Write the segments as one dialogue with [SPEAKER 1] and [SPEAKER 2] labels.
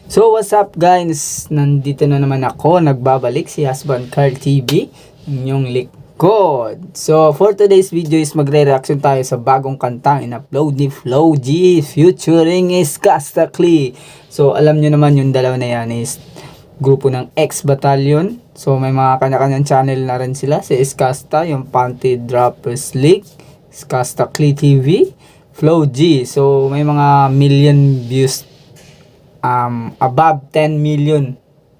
[SPEAKER 1] So what's up guys, nandito na naman ako, nagbabalik si Husband Carl TV, inyong likod. So for today's video is magre-reaction tayo sa bagong kantang in-upload ni Flo G featuring Skastakli. So alam nyo naman yung dalawa na yan is grupo ng X Battalion. So may mga kanya-kanyang channel na rin sila, si Skasta, yung Panty Droppers League, Skastakli TV, Flo G. So may mga million views, above 10 million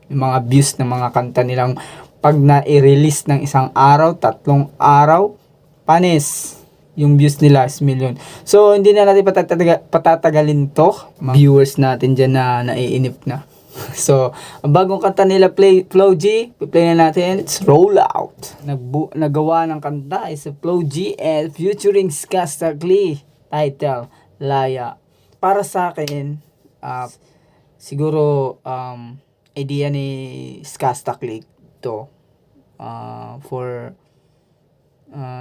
[SPEAKER 1] yung mga views ng mga kanta nilang pag na-release ng isang araw, 3 araw, panis yung views nila is million. So hindi na natin patatagalin to, mga viewers natin dyan na naiinip na. So ang bagong kanta nila, Flo G, play na natin. It's Roll Out. Nagawa ng kanta is Flo G and featuring Skastakli, title Laya. Para sa akin, siguro idea ni Skastakli to, for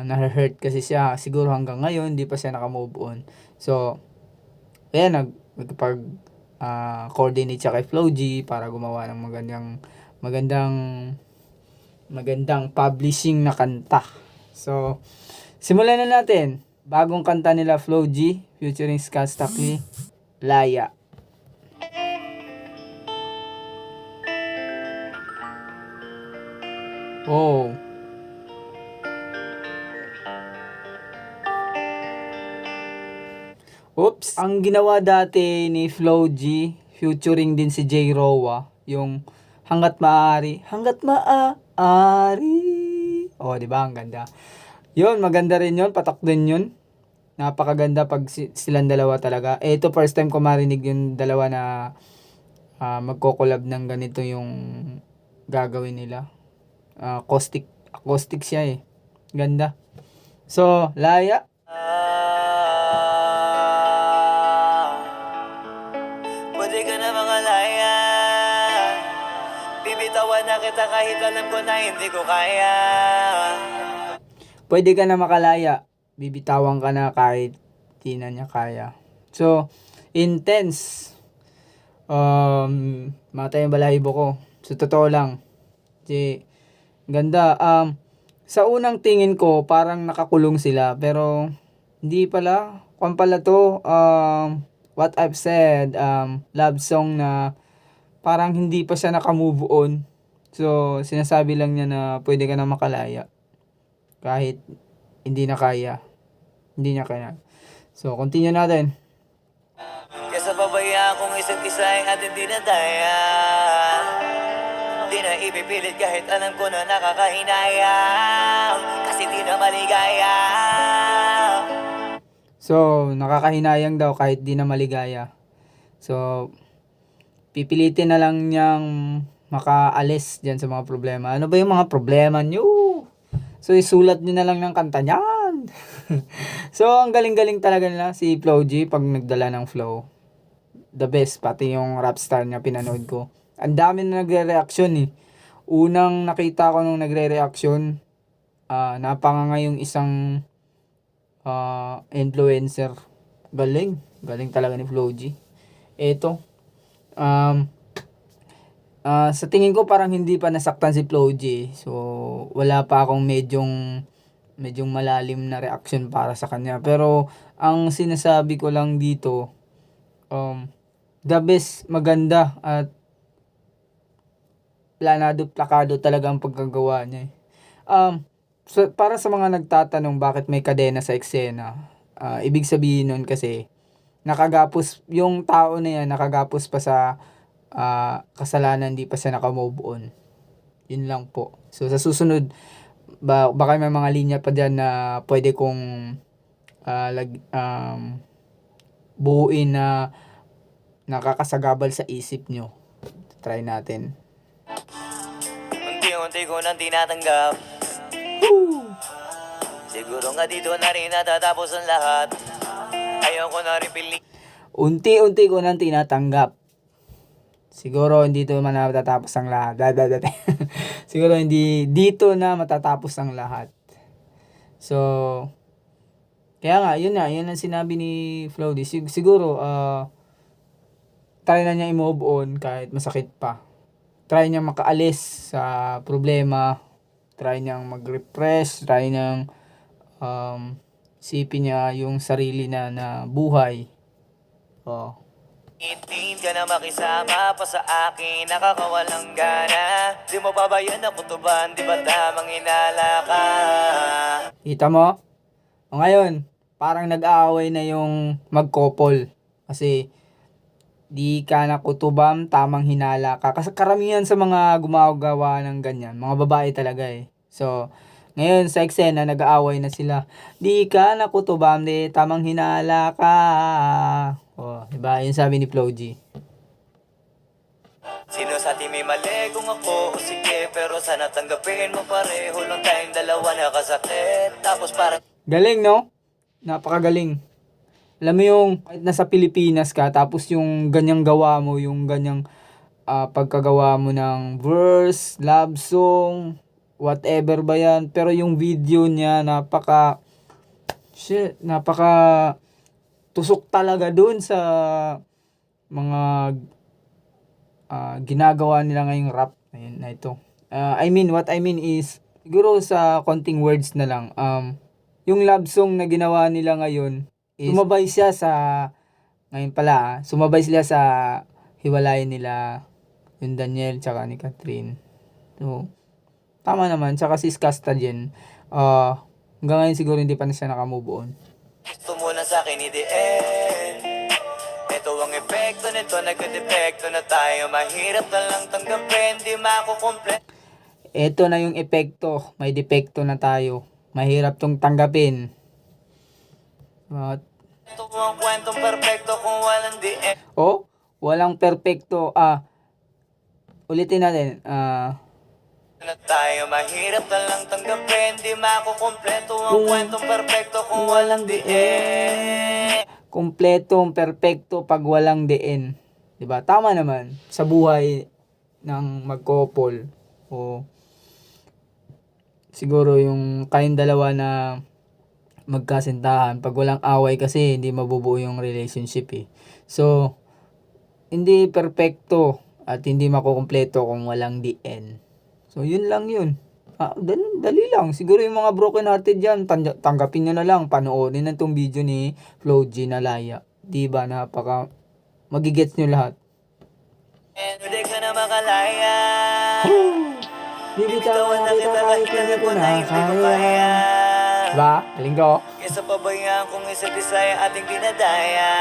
[SPEAKER 1] na-hurt kasi siya siguro hanggang ngayon, hindi pa siya naka-move on. So ayan, nagpag coordinate siya kay Flo G para gumawa ng magandang publishing na kanta. So simulan na natin. Bagong kanta nila Flo G featuring Skastakli, Laya. Oh. Oops. Ang ginawa dati ni Flo G, featuring din si J. Rowa, yung Hanggat Maaari. Hanggat Maaari. Oh, di ba? Ang ganda. Yun, maganda rin yun. Patok din yun. Napakaganda pag silang dalawa talaga. Ito, first time ko marinig yung dalawa na magko-collab ng ganito yung gagawin nila. Acoustic siya eh. Ganda. So, Laya.
[SPEAKER 2] Pwede ka na mga laya, bibitawan na kita kahit alam ko na hindi ko kaya.
[SPEAKER 1] Pwede ka na makalaya, bibitawan ka na kahit di na niya kaya. So, intense. Matay yung balahibo ko. So, totoo lang. Ganda. Sa unang tingin ko, parang nakakulong sila. Pero, hindi pala. Kung pala to, what I've said, love song na parang hindi pa siya nakamove on. So, sinasabi lang niya na pwede ka na makalaya. Kahit hindi na kaya. Hindi niya kaya. So, continue natin.
[SPEAKER 2] Kesa pabaya kung isa't isa ay atin di na daya. Di na ipipilit kahit alam ko na nakakahinayang, kasi di na maligaya.
[SPEAKER 1] So, nakakahinayang daw kahit di na maligaya. So, pipilitin na lang niyang makaalis dyan sa mga problema. Ano ba yung mga problema niyo? So, isulat niyo na lang ng kanta niyan. So, ang galing-galing talaga nila si Flo G pag nagdala ng flow. The best, pati yung rap star niya pinanood ko. Ang dami na nagre-reaction eh. Unang nakita ko nung nagre-reaction, napanganga yung isang influencer. Galing talaga ni Flo G. Eto, sa tingin ko parang hindi pa nasaktan si Flo G. So, wala pa akong medyong malalim na reaction para sa kanya. Pero, ang sinasabi ko lang dito, the best, maganda, at plakado talaga ang pagkagawa niya. So, para sa mga nagtatanong bakit may kadena sa eksena, ibig sabihin nun kasi, nakagapos, yung tao na yan, nakagapos pa sa kasalanan, di pa siya nakamove on. Yun lang po. So, sa susunod, baka may mga linya pa dyan na pwede kong buuin na nakakasagabal sa isip nyo. Try natin.
[SPEAKER 2] Unti-unti ko nang tinatanggap. Siguro nga dito na rin natatapos ang lahat. Ayaw ko na rin piling.
[SPEAKER 1] Unti-unti ko nang tinatanggap. Siguro hindi dito man matatapos ang lahat. Siguro hindi dito na matatapos ang lahat. So, kaya nga, yun ang sinabi ni Flo D. Siguro, try na niya i-move on kahit masakit pa. Try niya makaalis sa problema, try niyang mag-refresh, try niyang isipin niya yung sarili na buhay. Oh.
[SPEAKER 2] Hindi ka na makisama pa sa akin, nakakawalang gana. Di mo pa ba yan nakutuban, di ba tamang hinala ka?
[SPEAKER 1] Kita mo? O ngayon, parang nag-aaway na yung mag-couple. Kasi di ka nakutubam, tamang hinala ka. Kasi karamihan sa mga gumagawa ng ganyan, mga babae talaga eh. So, ngayon sa eksena, nag-aaway na sila. Di ka nakutubam, di tamang hinala ka. Oh, diba? Yun sabi ni Flo G.
[SPEAKER 2] Sino sa atin may mali kung ako o sige, pero sana tanggapin mo pareho lang tayong dalawa nakasakit. Tapos parang
[SPEAKER 1] Galing, no? Napakagaling. Alam mo yung kahit nasa Pilipinas ka, tapos yung ganyang gawa mo, yung ganyang pagkagawa mo ng verse, love song, whatever ba yan. Pero yung video niya, napaka tusok talaga dun sa mga ginagawa nila ngayong rap. Ayun na ito. What I mean is, siguro sa konting words na lang, yung love song na ginawa nila ngayon, sumabay siya sa, ngayon pala, sumabay sila sa hiwalayan nila, yung Daniel tsaka ni Catherine. So, tama naman. Tsaka si Skasta din, hanggang ngayon siguro hindi pa na siya nakamove on.
[SPEAKER 2] gusto mo na sa akin i-end. Ito ang epekto nito, nagka-depekto na tayo. Mahirap na lang tanggapin, di makukumpleto.
[SPEAKER 1] Ito na yung epekto, may depekto na tayo. Mahirap tong tanggapin.
[SPEAKER 2] Ito ang kwentong perfecto kung walang di end.
[SPEAKER 1] Walang perfecto. Ulitin natin.
[SPEAKER 2] Na tayo, mahirap na lang tanggapin, di makukumpleto ang kwentong perfecto kung walang di end.
[SPEAKER 1] Kumpletong perfecto pag walang diin. 'Di ba? Tama naman sa buhay ng mag-couple. O siguro yung kayong dalawa na magkasintahan, pag walang away kasi hindi mabubuo yung relationship eh. So hindi perfecto at hindi makukumpleto kung walang diin. So yun lang yun. Dali lang. Siguro yung mga broken hearted dyan, tanggapin nyo na lang. Panoorin na itong video ni Flo G na Laya. Diba? Napaka magigets nyo lahat.
[SPEAKER 2] Hindi ka na makalaya.
[SPEAKER 1] Bibitawan na kita kahit hindi ko na kaya. Diba? Galing ko.
[SPEAKER 2] Kesa pabayaan kung isa't isa yung ating dinadaya.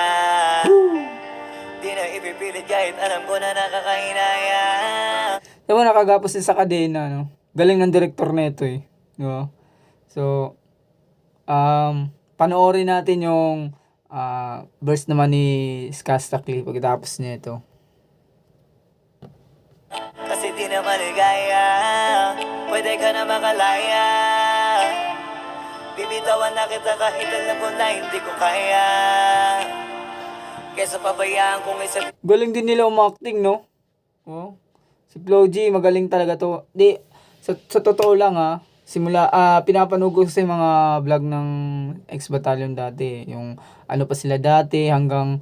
[SPEAKER 2] Di na ipipilit kahit alam ko na nakakahinaya.
[SPEAKER 1] Diba nakagapos din sa kadena, no? Galing ng director nito eh. Diba? So, panoorin natin yung verse naman ni Skasta Clip pagkatapos nito.
[SPEAKER 2] Kasi di na maligaya, pwede ka na makalaya. Bibitawan na kita kahit alam ko na hindi ko kaya. Kesa pabayaan kung isa.
[SPEAKER 1] Galing din nila umakting, no? Si Flo G, magaling talaga to. Sa totoo lang simula, pinapanood ko sa mga vlog ng X-Battalion dati. Yung ano pa sila dati hanggang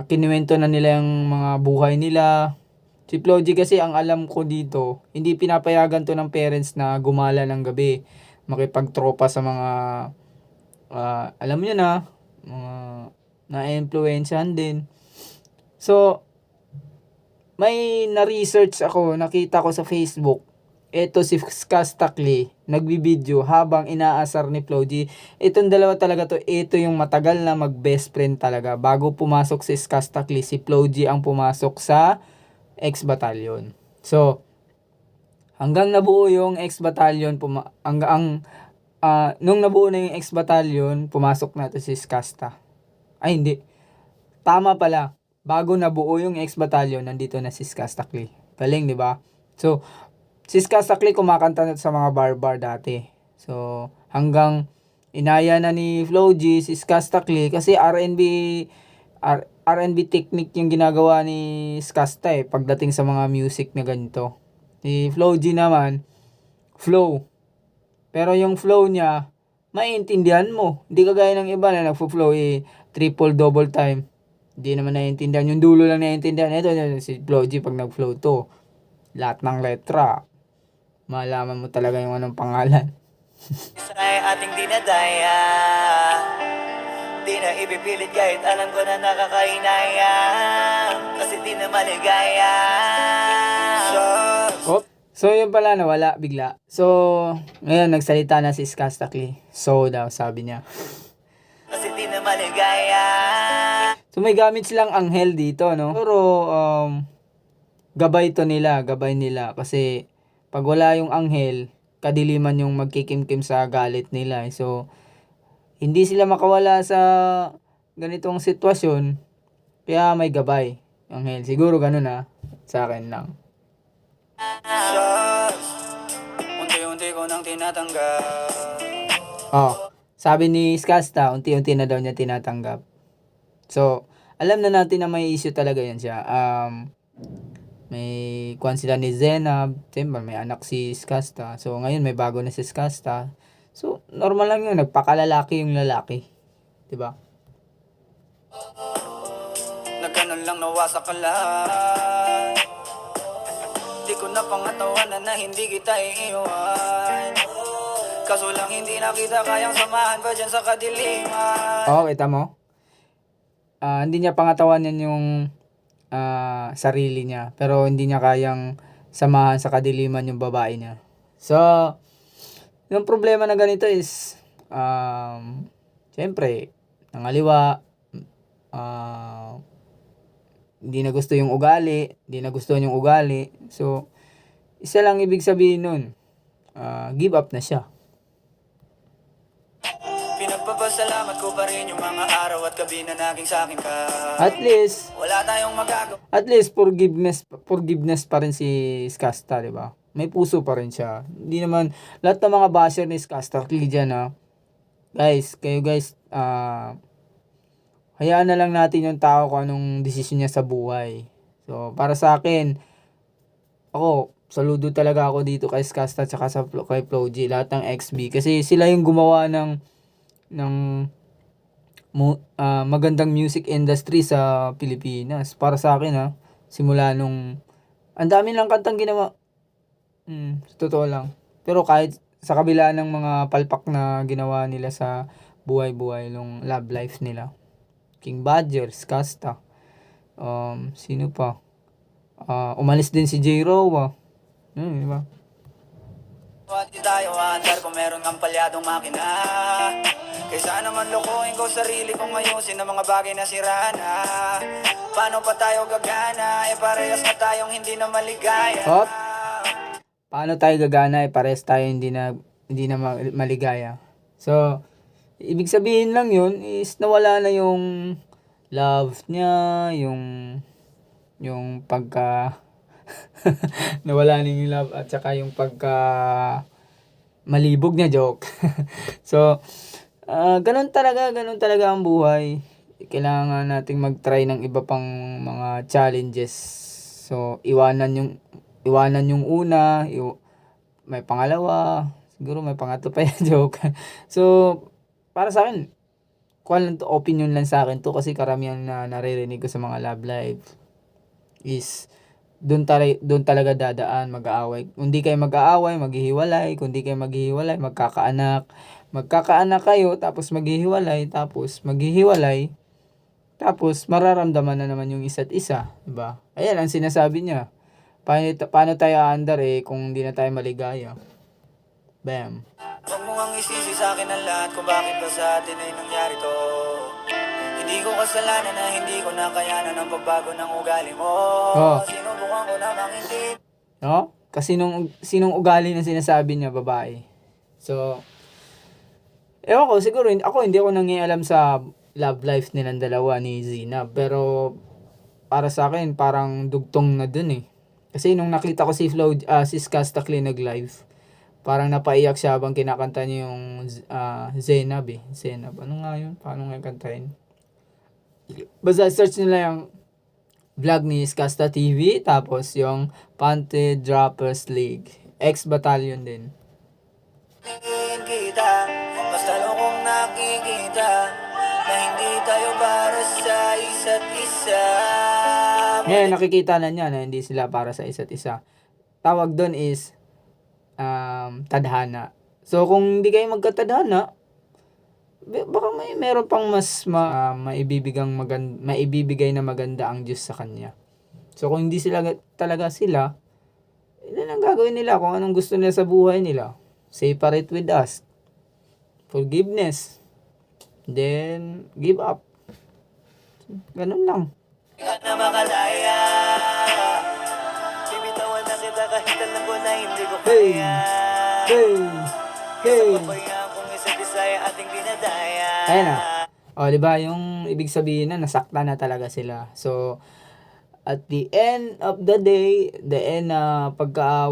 [SPEAKER 1] kinuwento na nila yung mga buhay nila. Si Flo G kasi ang alam ko dito, hindi pinapayagan to ng parents na gumala ng gabi. Makipagtropa sa mga, alam niyo na, mga na-influensyahan din. So, may na-research ako, nakita ko sa Facebook. Ito si Skasta Clip, nagbibideo habang inaasar ni Flo G. Itong dalawa talaga to, ito yung matagal na mag-best friend talaga. Bago pumasok si Skasta Clip, si Flo G ang pumasok sa X-Battalion. So, hanggang nabuo yung X-Battalion, nung nabuo na yung X-Battalion, pumasok na to si Skasta. Ay, hindi. Tama pala. Bago nabuo yung X-Battalion, nandito na si Skasta Clip. Galing, di ba? So, si Skasta Clip kumakanta na sa mga bar-bar dati. So, hanggang inaya na ni Flo G si Skasta Clip kasi R&B technique yung ginagawa ni Skasta pagdating sa mga music na ganito. Si Flo G naman, flow. Pero yung flow niya, maiintindihan mo. Hindi kagaya ng iba na nagfo-flow triple double time. Hindi naman naiintindihan. Yung dulo lang naiintindihan. Ito, si Flo G, pag nag-flow to, lahat ng letra, malaman mo talaga yung anong pangalan.
[SPEAKER 2] Isa ay ating dinadaya. Di na ipipilit kahit alam ko na nakakainaya. Kasi di na maligaya.
[SPEAKER 1] So, yun pala, nawala bigla. So, ngayon, nagsalita na si Skastakli. So daw, sabi niya.
[SPEAKER 2] Kasi di na maligaya.
[SPEAKER 1] So, may gamit silang anghel dito, no? Pero, gabay nila. Kasi, pag wala yung anghel, kadiliman yung magkikimkim sa galit nila. So, hindi sila makawala sa ganitong sitwasyon. Kaya may gabay. Anghel. Siguro ganun sa akin lang.
[SPEAKER 2] Unti-unti ko nang tinatanggap.
[SPEAKER 1] Sabi ni Skasta, unti-unti na daw niya tinatanggap. So, alam na natin na may issue talaga yan siya. May kuwan sila ni Zenab, siyempre may anak si Skasta. So, ngayon may bago na si Skasta. So, normal lang yun, nagpakalalaki yung lalaki. Diba?
[SPEAKER 2] Nagganon lang nawasak ka lahat. Di ko na pangatawanan na hindi kita iiwan. Kaso lang hindi na kita kayang samahan pa dyan sa kadiliman.
[SPEAKER 1] Kita mo? Hindi niya pangatawanan yung sarili niya. Pero hindi niya kayang samahan sa kadiliman yung babae niya. So, yung problema na ganito is, siyempre, nangaliwa, hindi na gusto yung ugali, hindi na gustuhan yung ugali. So, isa lang ibig sabihin nun, give up na siya.
[SPEAKER 2] Pinagpapasalamat ko pa rin yung mga araw at gabi na naging sa akin ka.
[SPEAKER 1] At least,
[SPEAKER 2] wala tayong magagawa.
[SPEAKER 1] At least, forgiveness pa rin si Skasta, di ba? May puso pa rin siya. Hindi naman, lahat ng mga basher ni Skasta, dyan guys, hayaan na lang natin yung tao kung anong desisyon niya sa buhay. So, para sa akin, ako, saludo talaga ako dito kay Skasta at kay Flo G, lahat ng XB. Kasi sila yung gumawa ng magandang music industry sa Pilipinas. Para sa akin simula nung ang dami lang kantang ginawa. Totoo lang. Pero kahit sa kabila ng mga palpak na ginawa nila sa buhay-buhay nung love life nila. King Badger, Skasta. Sino pa? Umalis din si J. Rowa. Diba?
[SPEAKER 2] At di tayo andar kung meron kang palyadong makina. Kaysa naman lokohin ko sarili kong ayusin ang mga bagay na sira na. Paano pa tayo gagana? Parehas na tayong hindi na maligaya.
[SPEAKER 1] Paano tayo gagana? Parehas tayo hindi na maligaya. So, ibig sabihin lang yun is nawala na yung love niya, yung pagka nawala na yung love at saka yung pagka malibog niya, joke. So, ganun talaga ang buhay. Kailangan nating mag-try ng iba pang mga challenges. So, iwanan yung una, may pangalawa, siguro may pangatlo pa yan, joke. So, para sa akin, opinion lang sa akin to kasi karamihan na naririnig ko sa mga love life is doon talaga dadaan, mag-aaway. Kung di kayo mag-aaway, maghihiwalay. Kung di kayo maghihiwalay, magkakaanak. Magkakaanak kayo, tapos maghihiwalay, tapos maghihiwalay. Tapos mararamdaman na naman yung isa't isa, diba? Ayan ang sinasabi niya. Paano tayo aandar kung di na tayo maligaya? Bam.
[SPEAKER 2] Huwag mo ang isisi sa akin ang lahat kung bakit ba sa atin ay nangyari to. Hindi ko kasalanan na hindi ko nakayanan ang pagbago ng ugali mo. Sinubukan ko namang hindi.
[SPEAKER 1] Kasi sinong ugali na sinasabi niya, babae. So, ewan ko, siguro hindi ako nangialam sa love life nilang dalawa ni Zina. Pero, para sa akin, parang dugtong na dun Kasi nung nakita ko si Skastakli nag-live, parang napaiyak siya habang kinakanta niya yung Zenab Zenab. Ano nga yun? Paano nga kantahin? Basta search nila yung vlog ni Skasta TV, tapos yung Panty Droppers League. Ex-battalion din.
[SPEAKER 2] Kita, basta lokong nakikita. na hindi tayo para sa isa't isa.
[SPEAKER 1] Ngayon, nakikita na niya na hindi sila para sa isa't isa. Tawag doon is tadhana. So, kung hindi kayo magkatadhana, baka meron pang mas maibibigay na maganda ang Diyos sa kanya. So, kung hindi sila talaga sila, yun ang gagawin nila kung anong gusto nila sa buhay nila. Separate with us. Forgiveness. Then, give up. Ganun lang.
[SPEAKER 2] At na makalaya, bibitawan na kita kahit alam ko na hindi ko
[SPEAKER 1] Hey!
[SPEAKER 2] kaya.
[SPEAKER 1] Hey! Hey!
[SPEAKER 2] Pabayaan kung isa't isa ay ating dinadaya.
[SPEAKER 1] Ayan na. O, diba, yung ibig sabihin na nasakta na talaga sila. So, at the end of the day, pagka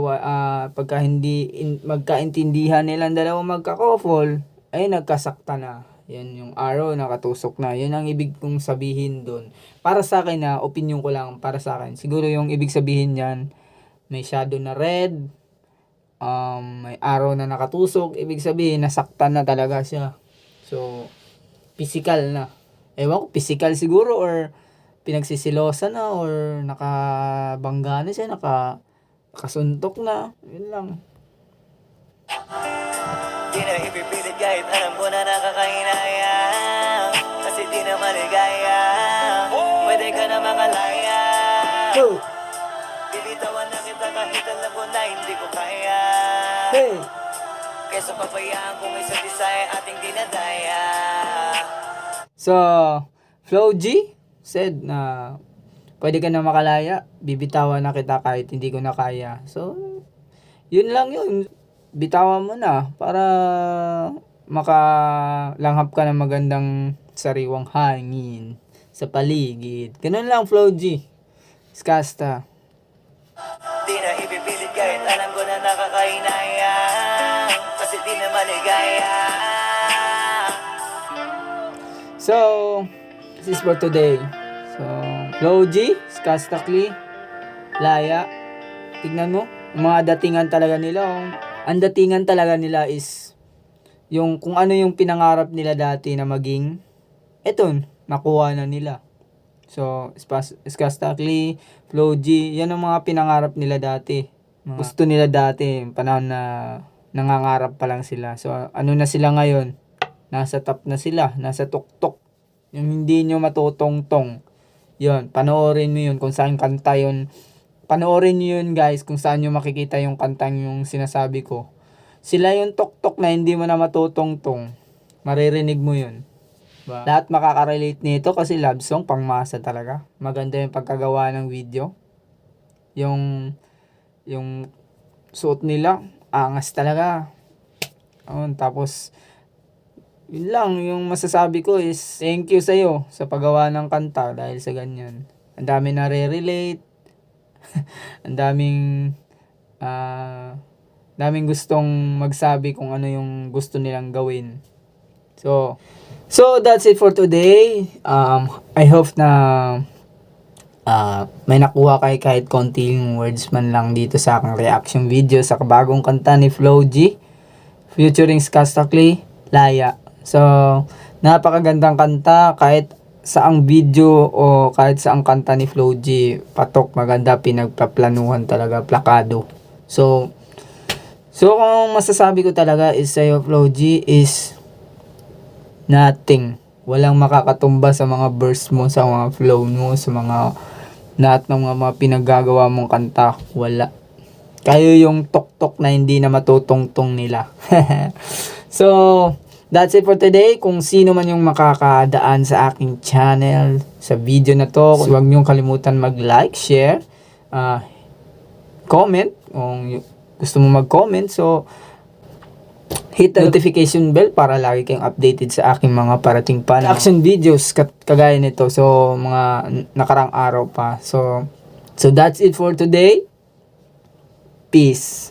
[SPEAKER 1] hindi magkaintindihan nilang dalawang magka-couple, ay nagkasakta na. Yan yung arrow, nakatusok na. Yun ang ibig kong sabihin doon. Para sa akin na, opinion ko lang para sa akin. Siguro yung ibig sabihin niyan, may shadow na red, may arrow na nakatusok, ibig sabihin, nasaktan na talaga siya. So, physical na. Ewan ko, physical siguro or pinagsisilosa na or nakabangga na siya, nakasuntok na. Yun lang.
[SPEAKER 2] Di na ipipilit kahit alam ko na nakakahinaya, kasi di na maligaya. Pwede ka na makalaya.
[SPEAKER 1] Go!
[SPEAKER 2] Bibitawan na kita kahit alam ko na hindi ko kaya.
[SPEAKER 1] Hey!
[SPEAKER 2] Kesa pabayaan kung isa't isa ay ating dinadaya.
[SPEAKER 1] So, Flo G said na pwede ka na makalaya, bibitawan na kita kahit hindi ko na kaya. So, yun lang yun. Bitawan mo na para makalanghap ka ng magandang sariwang hangin sa paligid. Ganun lang, Flo G. Skasta.
[SPEAKER 2] Di na ipipilit kahit alam ko na nakakahinaya, kasi di na maligaya.
[SPEAKER 1] So, this is for today. So, Flo G, Skastakli, Laya. Tignan mo, mga datingan talaga nila. Ang datingan talaga nila is yung kung ano yung pinangarap nila dati na maging, eto, nakuha na nila. So, Skastakli, Flo G, yan ang mga pinangarap nila dati. Gusto nila dati, panahon na nangangarap pa lang sila. So, ano na sila ngayon? Nasa top na sila, nasa tuktok. Yung hindi nyo matutongtong. Yun, panoorin mo yun kung saan kanta yun. Panoorin nyo yun guys kung saan nyo makikita yung kantang yung sinasabi ko. Sila yung tuktok na hindi mo na matutongtong. Maririnig mo yun. Diba? Lahat makaka-relate nito kasi love song pangmasa talaga. Maganda yung pagkagawa ng video. Yung suot nila, angas talaga. Tapos, yun lang, yung masasabi ko is thank you sa'yo sa paggawa ng kanta dahil sa ganyan. Ang dami na re-relate. Ang daming gustong magsabi kung ano yung gusto nilang gawin. So that's it for today. I hope na may nakuha kayo kahit konting words man lang dito sa aking reaction video sa bagong kanta ni Flo G featuring Skastakli, Laya. So, napakagandang kanta kahit saang video o kahit saang kanta ni Flo G, patok, maganda, pinagpaplanuhan talaga, plakado. So kung masasabi ko talaga is sa'yo, Flo G, is nothing. Walang makakatumba sa mga verse mo, sa mga flow mo, sa mga lahat ng mga pinaggagawa mong kanta. Wala. Kayo yung tok-tok na hindi na matutungtong nila. So, that's it for today. Kung sino man yung makakadaan sa aking channel, sa video na to, huwag niyong kalimutan mag-like, share, comment. Kung gusto mo mag-comment, so hit the notification bell para lagi kayong updated sa aking mga parating pa na action videos kagaya nito. So, mga nakarang araw pa. So that's it for today. Peace.